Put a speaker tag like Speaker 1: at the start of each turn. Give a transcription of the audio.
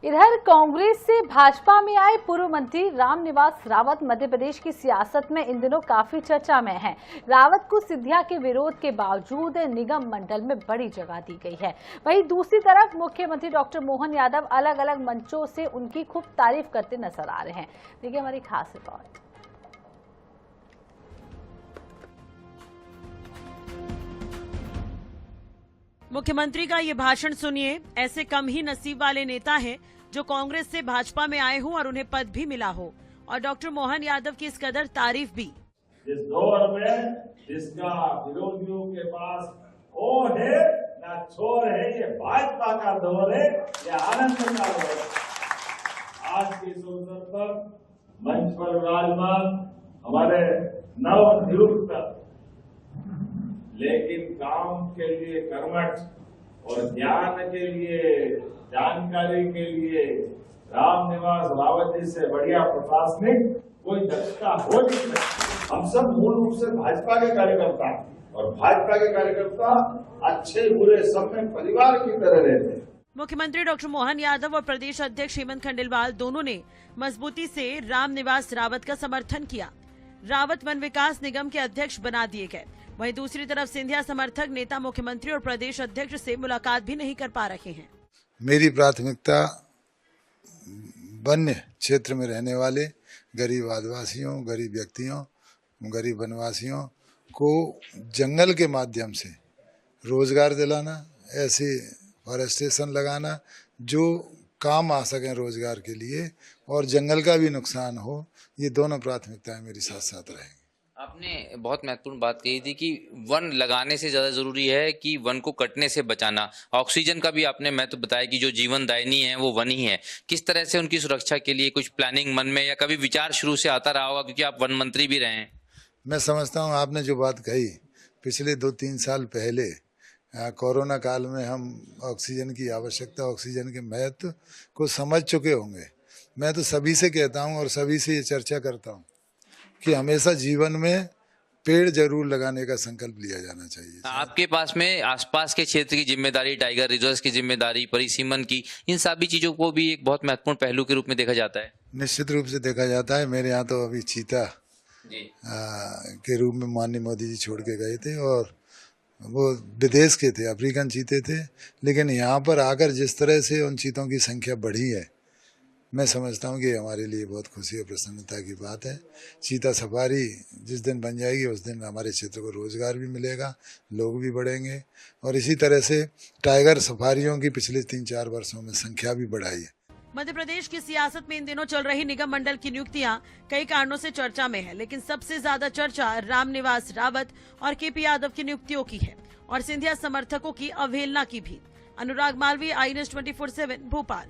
Speaker 1: इधर कांग्रेस से भाजपा में आए पूर्व मंत्री रामनिवास रावत मध्य प्रदेश की सियासत में इन दिनों काफी चर्चा में हैं। रावत को सिंधिया के विरोध के बावजूद निगम मंडल में बड़ी जगह दी गई है। वहीं दूसरी तरफ मुख्यमंत्री डॉक्टर मोहन यादव अलग अलग मंचों से उनकी खूब तारीफ करते नजर आ रहे हैं। देखिए हमारी खास रिपोर्ट।
Speaker 2: मुख्यमंत्री का ये भाषण सुनिए। ऐसे कम ही नसीब वाले नेता हैं जो कांग्रेस से भाजपा में आए हों और उन्हें पद भी मिला हो, और डॉक्टर मोहन यादव की इस कदर तारीफ भी।
Speaker 3: इस दौर में जिसका विरोधियों के पास ओ है ना छोर है, ये भाजपा का दौर है, ये आनंद का दौर है। आज के इस अवसर पर मंच पर विराजमान हमारे नव नियुक्त लेकिन काम के लिए कर्मठ और ज्ञान के लिए, जानकारी के लिए रामनिवास रावत जी से बढ़िया प्रशासनिक कोई दक्षता हो नहीं सकती। हम सब मूल रूप से भाजपा के कार्यकर्ता और भाजपा के कार्यकर्ता अच्छे बुरे सब में परिवार की तरह रहते हैं।
Speaker 2: मुख्यमंत्री डॉक्टर मोहन यादव और प्रदेश अध्यक्ष हेमंत खंडेलवाल दोनों ने मजबूती से रामनिवास रावत का समर्थन किया। रावत वन विकास निगम के अध्यक्ष बना दिए गए। वहीं दूसरी तरफ सिंधिया समर्थक नेता मुख्यमंत्री और प्रदेश अध्यक्ष से मुलाकात भी नहीं कर पा रहे हैं।
Speaker 4: मेरी प्राथमिकता वन्य क्षेत्र में रहने वाले गरीब आदिवासियों, गरीब व्यक्तियों, गरीब वनवासियों को जंगल के माध्यम से रोजगार दिलाना, ऐसे फॉरेस्टेशन लगाना जो काम आ सकें रोजगार के लिए, और जंगल का भी नुकसान हो। ये दोनों प्राथमिकताएं मेरी साथ साथ रहेंगी।
Speaker 5: आपने बहुत महत्वपूर्ण बात कही थी कि वन लगाने से ज्यादा जरूरी है कि वन को कटने से बचाना। ऑक्सीजन का भी आपने महत्व बताया कि जो जीवन दायिनी है वो वन ही है। किस तरह से उनकी सुरक्षा के लिए कुछ प्लानिंग मन में या कभी विचार शुरू से आता रहा होगा, क्योंकि आप वन मंत्री भी रहे हैं?
Speaker 4: मैं समझता हूँ आपने जो बात कही, पिछले 2-3 साल पहले कोरोना काल में हम ऑक्सीजन की आवश्यकता, ऑक्सीजन के महत्व को समझ चुके होंगे। मैं तो सभी से कहता हूँ और सभी से ये चर्चा करता हूँ कि हमेशा जीवन में पेड़ जरूर लगाने का संकल्प लिया जाना चाहिए।
Speaker 5: आपके पास में आसपास के क्षेत्र की जिम्मेदारी, टाइगर रिजर्व की जिम्मेदारी, परिसीमन की, इन सभी चीजों को भी एक बहुत महत्वपूर्ण पहलू के रूप में देखा जाता है।
Speaker 4: निश्चित रूप से देखा जाता है। मेरे यहाँ तो अभी चीता के रूप में माननीय मोदी जी छोड़ के गए थे, और वो विदेश के थे, अफ्रीकन चीते थे, लेकिन यहाँ पर आकर जिस तरह से उन चीतों की संख्या बढ़ी है, मैं समझता हूँ कि हमारे लिए बहुत खुशी और प्रसन्नता की बात है। चीता सफारी जिस दिन बन जाएगी उस दिन हमारे क्षेत्र को रोजगार भी मिलेगा, लोग भी बढ़ेंगे, और इसी तरह से टाइगर सफारियों की पिछले 3-4 वर्षों में संख्या भी बढ़ाई है।
Speaker 2: मध्य प्रदेश की सियासत में इन दिनों चल रही निगम मंडल की नियुक्तियां कई कारणों से चर्चा में है, लेकिन सबसे ज्यादा चर्चा रामनिवास रावत और केपी यादव की नियुक्तियों की है, और सिंधिया समर्थकों की अवहेलना की भी। अनुराग मालवीय, आई न्यूज़ 24/7 भोपाल।